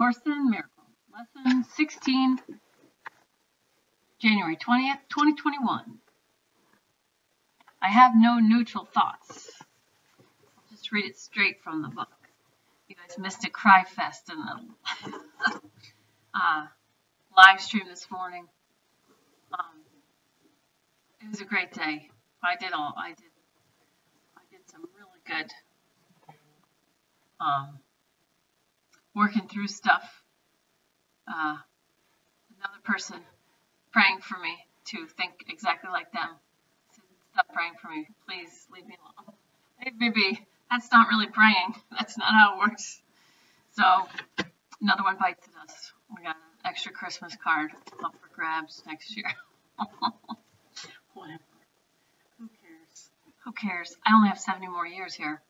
Course in Miracles, Lesson 16, January 20th, 2021. I have no neutral thoughts. I'll just read it straight from the book. You guys missed a cry fest in the live stream this morning. It was a great day. I did some really good working through stuff. Another person praying for me to think exactly like them. So stop praying for me. Please leave me alone. Leave me be. That's not really praying. That's not how it works. So another one bites at us. We got an extra Christmas card up for grabs next year. Whatever. Who cares? Who cares? I only have 70 more years here.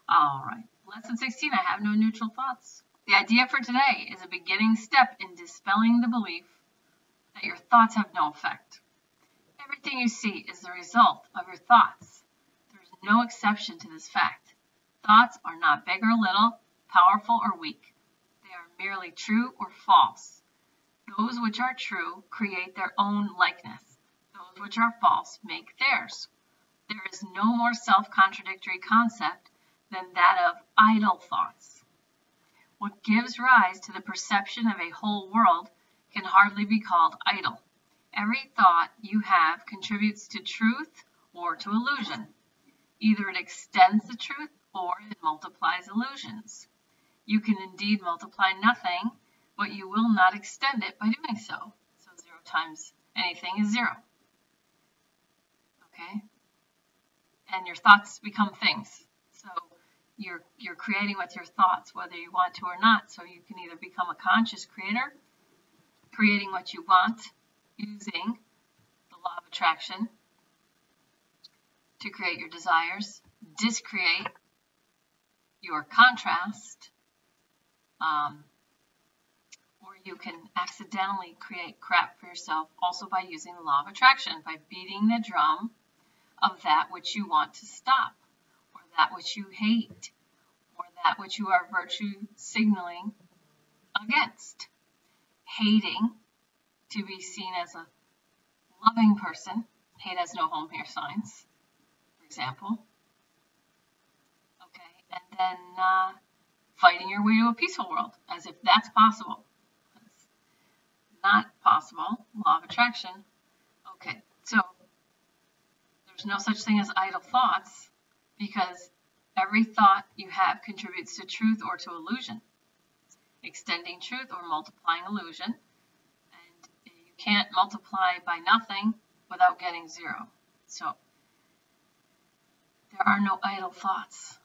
All right. Lesson 16, I have no neutral thoughts. The idea for today is a beginning step in dispelling the belief that your thoughts have no effect. Everything you see is the result of your thoughts. There is no exception to this fact. Thoughts are not big or little, powerful or weak. They are merely true or false. Those which are true create their own likeness. Those which are false make theirs. There is no more self-contradictory concept than that of idle thoughts. What gives rise to the perception of a whole world can hardly be called idle. Every thought you have contributes to truth or to illusion. Either it extends the truth or it multiplies illusions. You can indeed multiply nothing, but you will not extend it by doing so. So 0 times anything is 0. Okay? And your thoughts become things. So you're creating with your thoughts, whether you want to or not. So you can either become a conscious creator, creating what you want, using the law of attraction to create your desires, discreate your contrast, or you can accidentally create crap for yourself also by using the law of attraction, by beating the drum of that which you want to stop, or that which you hate, or that which you are virtue signaling against. Hating to be seen as a loving person. Hate has no home here signs, for example. Okay, and then fighting your way to a peaceful world, as if that's possible. It's not possible. Law of attraction. Okay, so there's no such thing as idle thoughts, because every thought you have contributes to truth or to illusion, extending truth or multiplying illusion. And you can't multiply by nothing without getting 0. So there are no idle thoughts.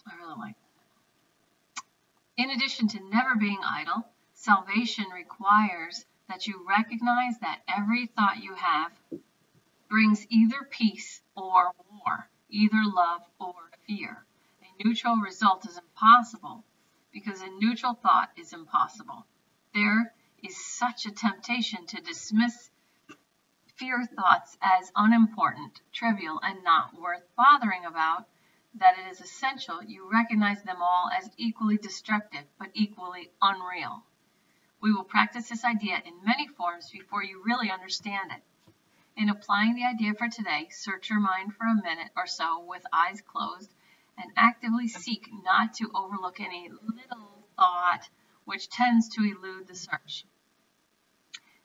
I really like that. In addition to never being idle, salvation requires that you recognize that every thought you have brings either peace or war, either love or fear. A neutral result is impossible because a neutral thought is impossible. There is such a temptation to dismiss fear thoughts as unimportant, trivial, and not worth bothering about, that it is essential you recognize them all as equally destructive but equally unreal. We will practice this idea in many forms before you really understand it. In applying the idea for today, search your mind for a minute or so with eyes closed and actively seek not to overlook any little thought which tends to elude the search.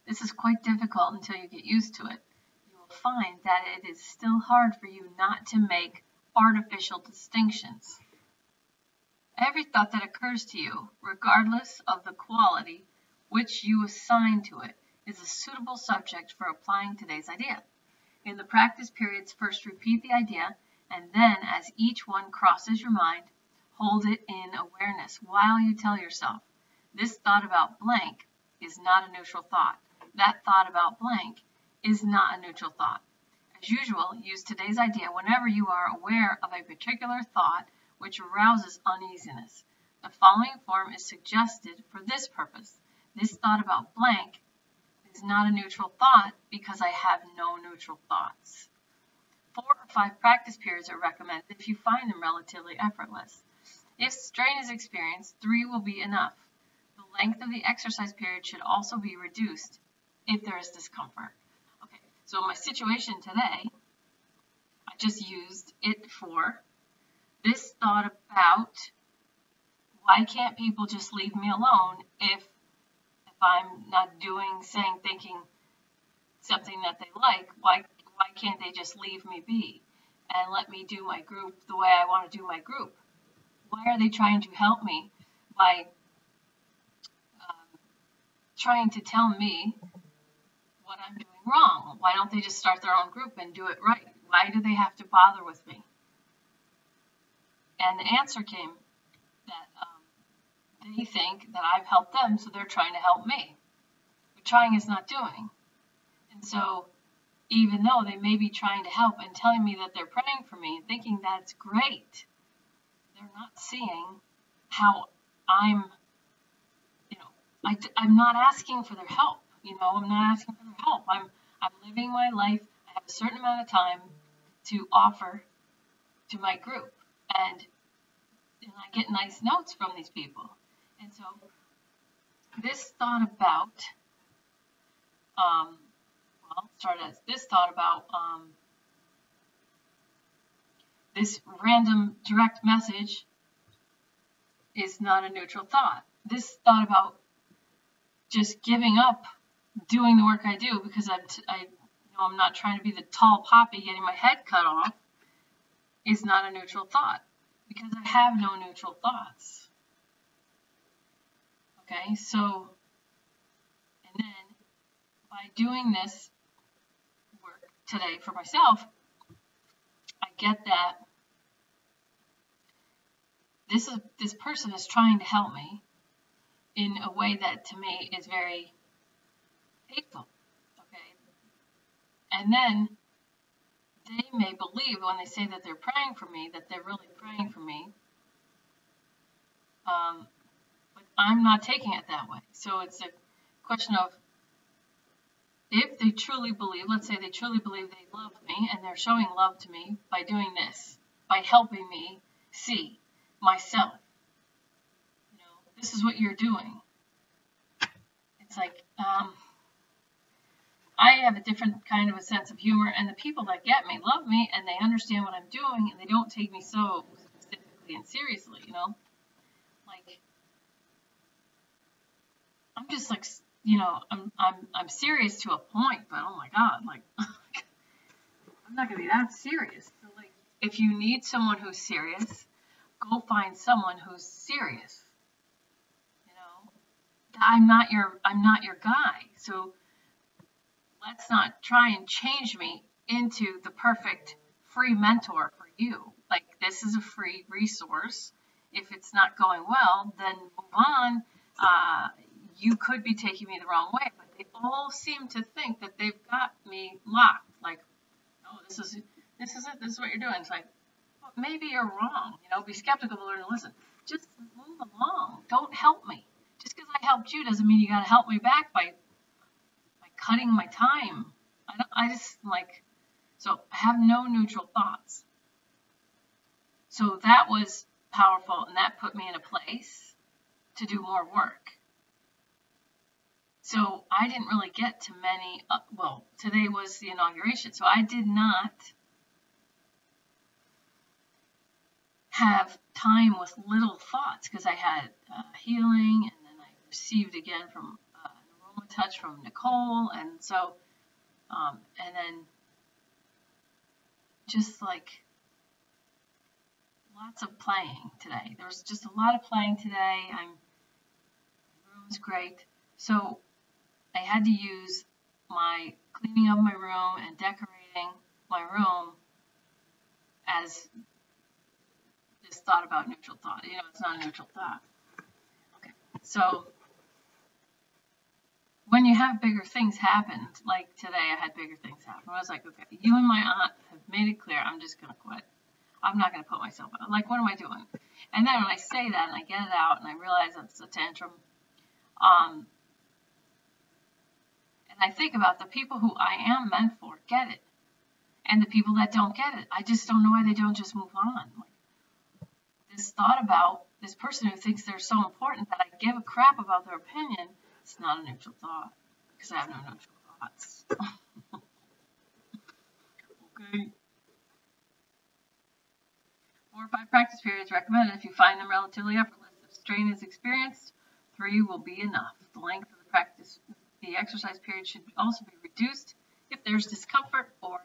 This is quite difficult until you get used to it. You will find that it is still hard for you not to make artificial distinctions. Every thought that occurs to you, regardless of the quality which you assign to it, is a suitable subject for applying today's idea. In the practice periods, first repeat the idea, and then as each one crosses your mind, hold it in awareness while you tell yourself, this thought about blank is not a neutral thought. That thought about blank is not a neutral thought. As usual, use today's idea whenever you are aware of a particular thought which arouses uneasiness. The following form is suggested for this purpose. This thought about blank is not a neutral thought because I have no neutral thoughts. 4 or 5 practice periods are recommended if you find them relatively effortless. If strain is experienced, 3 will be enough. length of the exercise period should also be reduced if there is discomfort. Okay, so my situation today, I just used it for this thought about why can't people just leave me alone if I'm not doing, saying, thinking something that they like, why can't they just leave me be and let me do my group the way I want to do my group? Why are they trying to help me by trying to tell me what I'm doing wrong? Why don't they just start their own group and do it right? Why do they have to bother with me? And the answer came that they think that I've helped them, so they're trying to help me. But trying is not doing. And so even though they may be trying to help and telling me that they're praying for me, thinking that's great, they're not seeing how I'm not asking for their help. I'm not asking for their help. I'm living my life. I have a certain amount of time to offer to my group, and I get nice notes from these people. And so this thought about, this random direct message is not a neutral thought. This thought about just giving up doing the work I do because I'm not trying to be the tall poppy getting my head cut off is not a neutral thought, because I have no neutral thoughts. Okay, so, and then by doing this work today for myself, I get that this person is trying to help me in a way that to me is very hateful. Okay, and then they may believe when they say that they're praying for me that they're really praying for me, but I'm not taking it that way. So it's a question of, if they truly believe, let's say they truly believe they love me and they're showing love to me by doing this, by helping me see myself. This is what you're doing. It's like, I have a different kind of a sense of humor, and the people that get me love me, and they understand what I'm doing, and they don't take me so specifically and seriously, Like, I'm just like, I'm serious to a point, but oh my God, like, I'm not gonna be that serious. So, like, if you need someone who's serious, go find someone who's serious. I'm not your guy. So let's not try and change me into the perfect free mentor for you. Like, this is a free resource. If it's not going well, then move on. You could be taking me the wrong way, but they all seem to think that they've got me locked. Like, oh, this is it. This is what you're doing. It's like, well, maybe you're wrong. Be skeptical, learn to listen. Just move along. Don't help me. Just because I helped you doesn't mean you got to help me back by cutting my time. So I have no neutral thoughts. So that was powerful, and that put me in a place to do more work. So I didn't really get to many, today was the inauguration, so I did not have time with little thoughts, because I had healing, and then I received again from an aroma touch from Nicole, and so, and then just like lots of playing today. There was just a lot of playing today. The room's great. So I had to use my cleaning of my room and decorating my room as this thought about neutral thought. It's not a neutral thought. Okay, so when you have bigger things happen, like today I had bigger things happen. I was like, okay, you and my aunt have made it clear I'm just going to quit. I'm not going to put myself out. Like, what am I doing? And then when I say that and I get it out and I realize it's a tantrum, and I think about the people who I am meant for get it, and the people that don't get it, I just don't know why they don't just move on. Like, this thought about this person who thinks they're so important that I give a crap about their opinion, it's not a neutral thought, because I have no neutral thoughts. Okay. 4 or 5 practice periods recommended. If you find them relatively effortless, if strain is experienced, 3 will be enough. The length of the exercise period should also be reduced if there's discomfort or